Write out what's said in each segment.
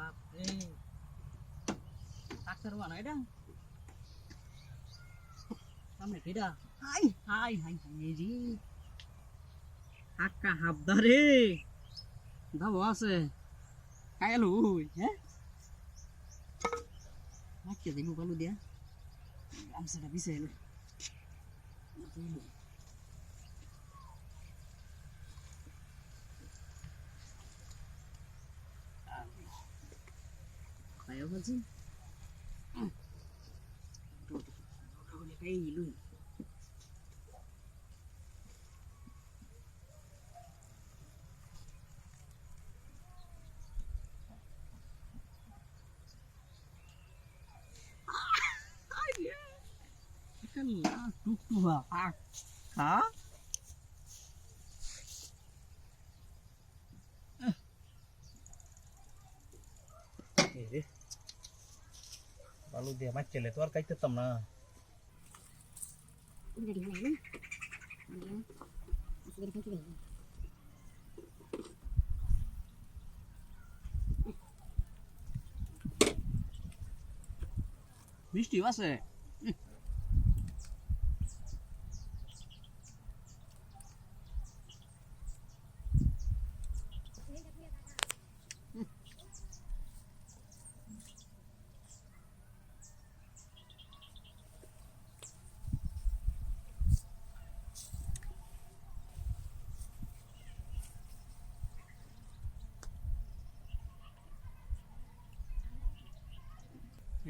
বাপরে ডাক্তার বানা এটা সামনে কেডা হাই হাই হাই হাই রে আক্কা হাবদারে দাও আছে কায়ালু হ্যাঁ আচ্ছা দিমু বালু দিয়া গামছাটা বিছে এলো Ayo baju, kau ni kayak gilu. Kan lah, tuh apa? Hah? Eh. Lalu dia macet itu ar kaita tam na. Udah di mana? Mana? Masih di kantin. Misti আছে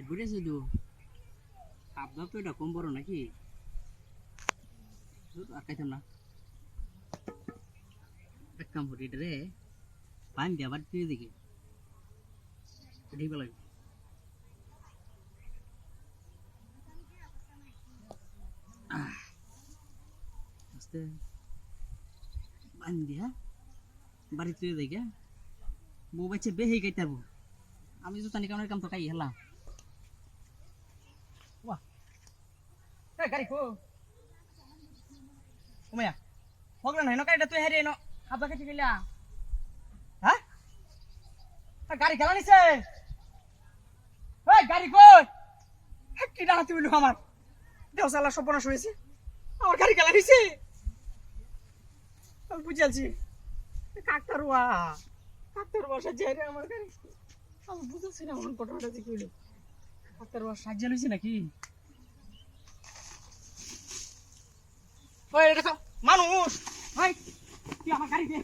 ঘুরে শুধু আপনার তো এটা কম বড় নাকি আর খাইতাম না এক কাম করি রে পানি দিয়ে আবার তুই দেখি ঠিক লাগবে আস্তে পানি দিয়া বাড়ি তুই দেখে বউ বাচ্চা বেহে খাইতারবো আমি তো জানি কারণের কাম তো খাই হেলা গাড়ি কো ওমায়া হগলা নাই ন কাইটা তুই হেরে ন হাবা কেটে গেলা হ্যাঁ গাড়ি খেলা নিছে ওই গাড়ি কই কি না তুই লো আমার দেওসালা সপনা শুয়েছে আমার গাড়ি খেলা নিছে আমি বুঝালছি কাকতারুয়া সাজে রে আমার গাড়ি আমি বুঝাছি না মন পটটা যে কইলো কাকতারুয়া সাজে লইছে নাকি ওই এটা মানুষ ভাই তুই আমার গাড়ি দে